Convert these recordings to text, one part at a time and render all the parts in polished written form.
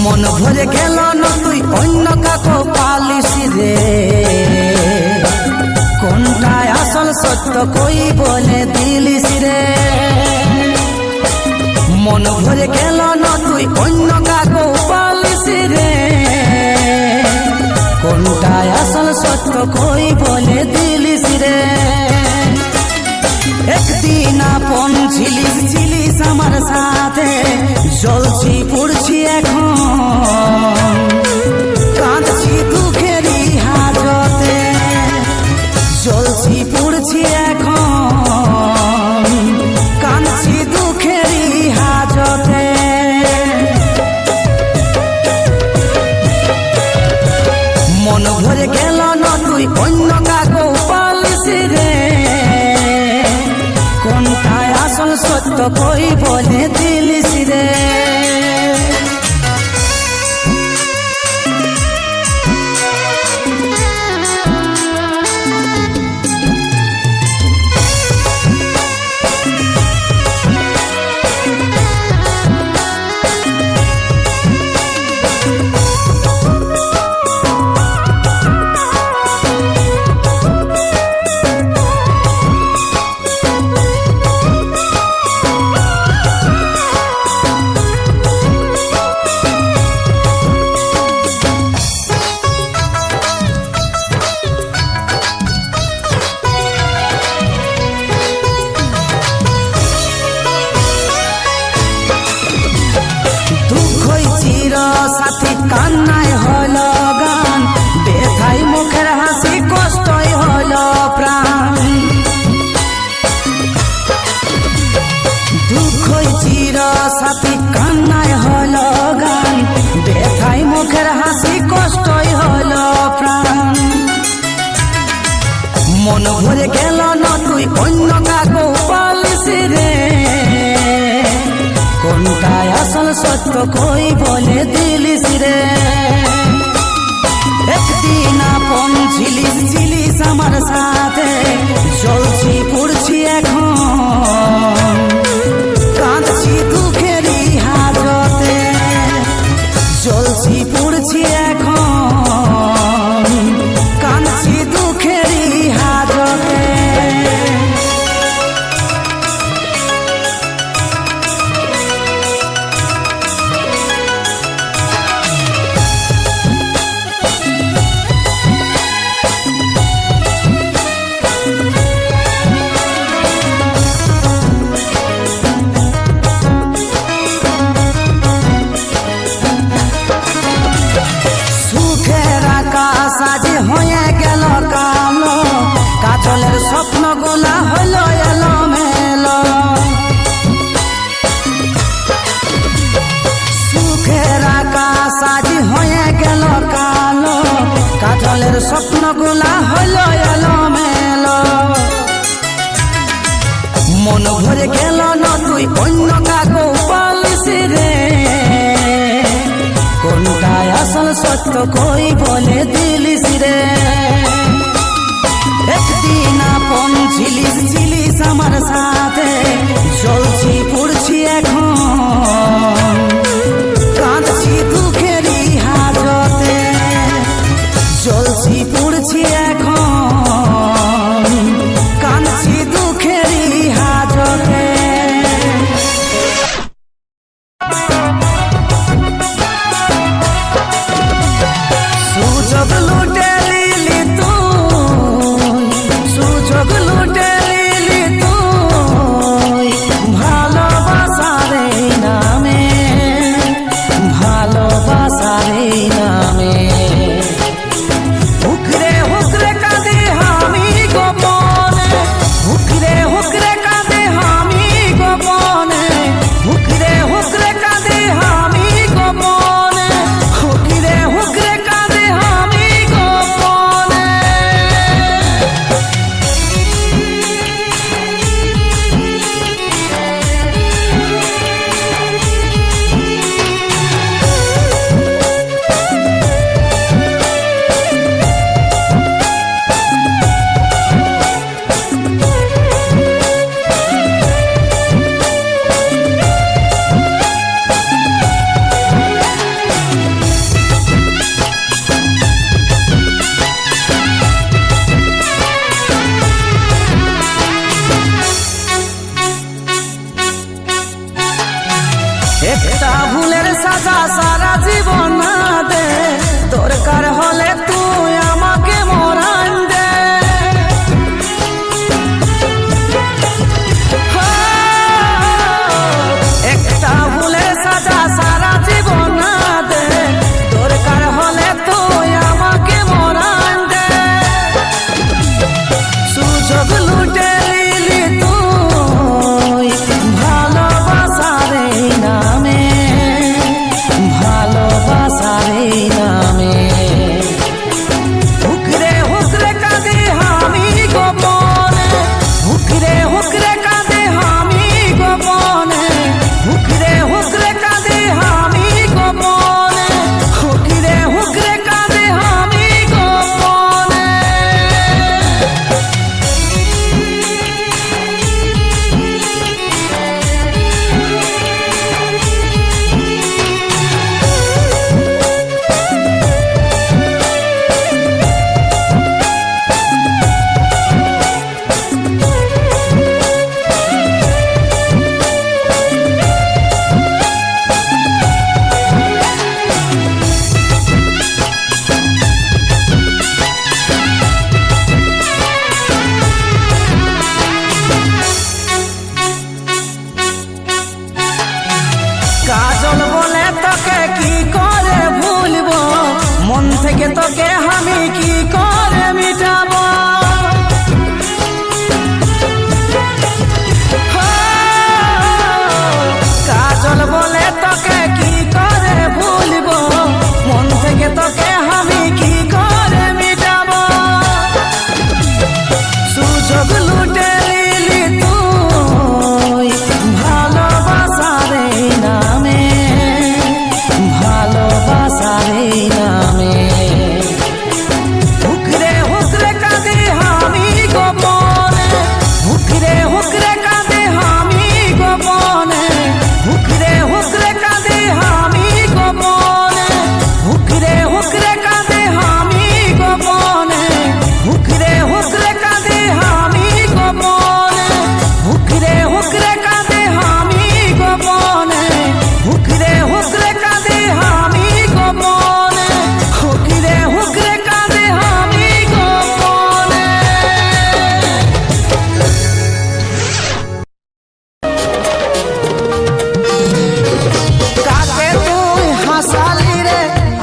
মন ভরে গেল না তুই অন্য কাকো পালিস রে, কোনটায় আসল সত্য কই বলে দিলিস রে। মন ভরে গেল না তুই অন্য কাকো পালিস রে, কোনটায় আসল সত্য কই বলে দিলিস রে। একদিন আপন ছিলিস ছিলিস আমার সাথে, জ্বলছি পুড়ছি এখন, কাঁদছি দুঃখেরই হাজতে। জ্বলছি পুড়ছি এখন, কাঁদছি দুঃখেরই হাজতে। মন ভরে গেল না তুই অন্য কাকো পালিস রে, কোনটায় আসল সত্য কই বলে দিলিস রে। সাথী কান্নায় হল গান, ব্যথাই মুখের হাসি কষ্টই হল প্রাণ। দুঃখই চির সাথী কান্নায় হল গান, ব্যথাই মুখের হাসি কষ্টই হল প্রাণ। মন ভরে গেল না তুই অন্য কাকো পালিস রে, কোনটায় আসল সত্য কই বলে দিলিস রে। একদিন আপন ছিলিস ছিলিস আমার সাথে, জ্বলছি পুড়ছি এখন, কাঁদছি দুঃখেরই হাজতে। জ্বলছি পুড়ছি এখন, কাঁদছি দুঃখেরই হাজতে। সাজে হয়ে গেল কালো, কাজলের স্বপ্ন গোলা হইল এলো মেলো। সুখের আকাশ সাজে হয়ে গেল কালো, কাজলের স্বপ্ন গোলা হইল এলো মেলো। মন ভরে গেল না তুই অন্য কাকো পালিস রে, কোনটায় আসল সত্য কই বলে দিলিস রে। একদিন আপন ছিলিস ছিলিস আমার সাথে, জ্বলছি পুড়ছি এখন, কাঁদছি দুঃখেরই হাজতে। জ্বলছি পুড়ছি এখন, কাঁদছি দুঃখেরই হাজতে। সুযোগ লুটে লিলি তুই, সুযোগ লুটে লিলি তুই, ভালোবাসার নামে। ভুলের সাজা সারা জীবন না দে, দরকার হলে তুই আমাকে মরান দে। একটা ভুলের সাজা সারা জীবন না দে, দরকার হলে তুই আমাকে মরান দে। সুযোগ লুটে নিলি তুই ভালোবাসার নামে, ভালোবাসার নামে। হুকরে হুকরে কাঁদে আমি গোপনে, হুকরে হুকরে কাঁদে আমি গোপনে, হুকরে হুকরে কাঁদে আমি গোপনে, হুকরে হুকরে কাঁদে আমি গোপনে। কাজল বলে তোকে কি করে ভুলবো, মন থেকে তোকে আমি কি করে মিটাবো। কাজল বলে তোকে কি করে ভুলবো, মন থেকে তোকে আমি কি করে মিটাবো। সুযোগ লুটে নিলি তুই ভালোবাসার নামে, ভালোবাসার নামে। হুকরে হুকরে কাঁদে আমি গোপনে, হুকরে হুকরে কাঁদে আমি গোপনে, হুকরে হুকরে কাঁদে আমি গোপনে, হুকরে হুকরে কাঁদে আমি গোপনে, হুকরে হুকরে কাঁদে আমি গোপনে, হুকরে হুকরে কাঁদে আমি গোপনে, হুকরে হুকরে কাঁদে আমি গোপনে, হুকরে হুকরে কাঁদে আমি গোপনে। কাকে তুই হাসালি রে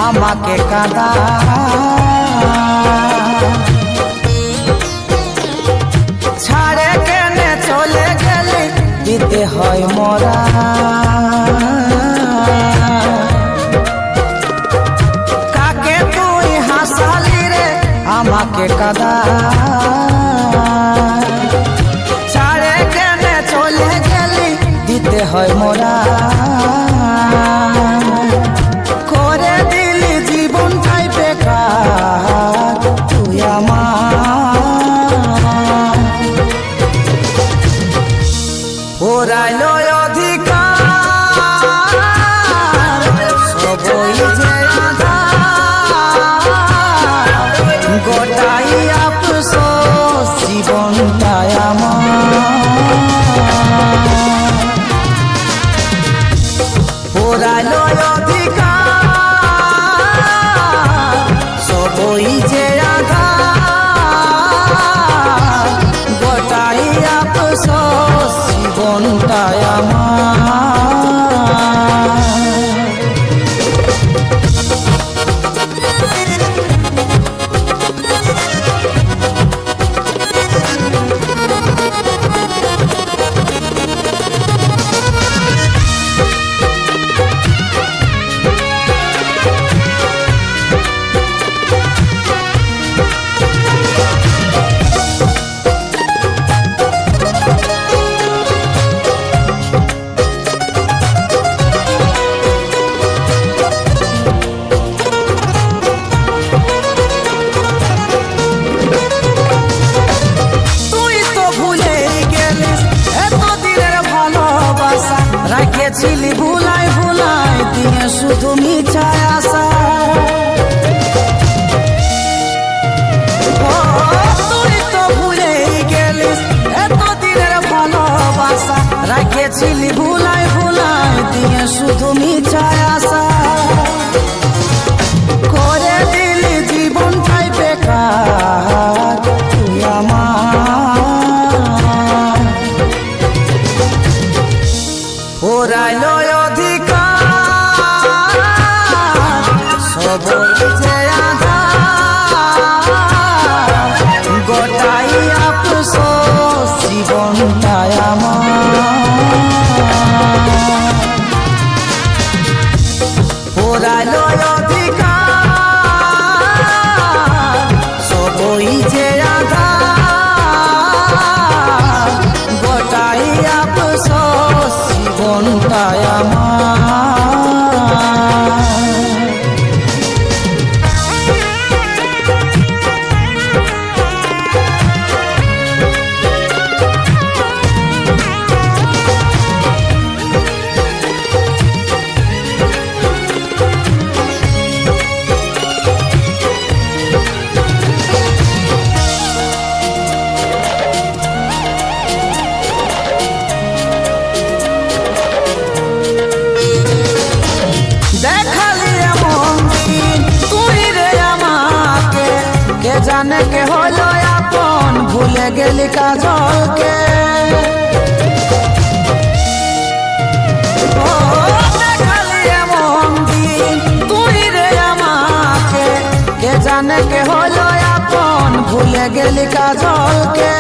আমাকে কাঁদা, ছাড়ে কেনে চলে গেলি দিতে হয় মরা। কাকে তুই হাসালি রে আমাকে কাঁদা, ছাড়ে কেনে চলে গেলি দিতে হয় মরা। করে দিলি জীবনটাই বেকার তুই আমার, ওরাইল অধিকার যায় আশা করে দিলি জীবনটাই বেকার তুই আমার ওরাইল অধিকার সবই যে আধার গোটাই আফসোস জীবনটাই আমার ওরাইল অধিকার সবই যে আধার গোটাই আফসোস জীবনটাই আমার জানে কে হলো আপন ভুলে গেলি কাজলকে দেখালি এমন দিন তুই রে আমাকে কে জানে কে হলো আপন ভুলে গেলি কাজলকে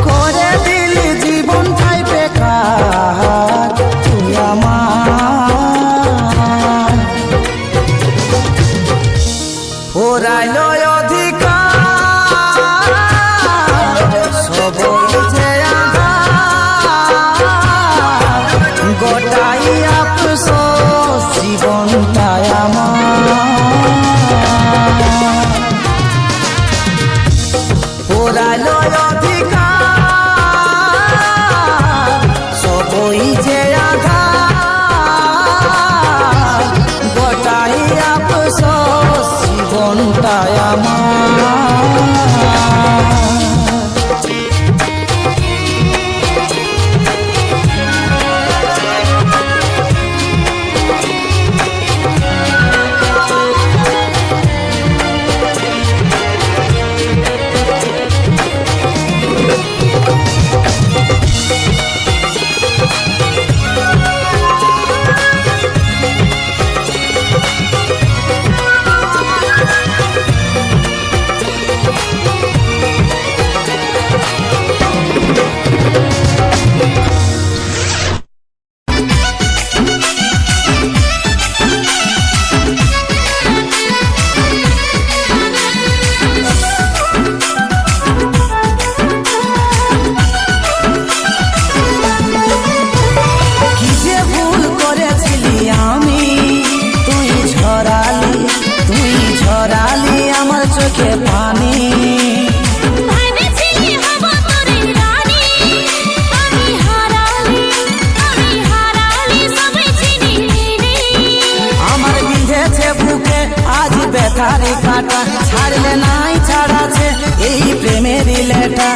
করে দিলি জীবনটাই বেকার তুই আমার ওরাইল অধিকার সবই যে আধার গোটাই আফসোস জীবনটাই আমার ওরাইল অধিকার সবই যে আধার গোটাই আফসোস জীবনটাই আমার চোখে পানি আমার বিঁধেছে বুকে আজ ব্যথারি কাটা ছাড়লে নাই ছাড়াছে এই প্রেমেরই লেটা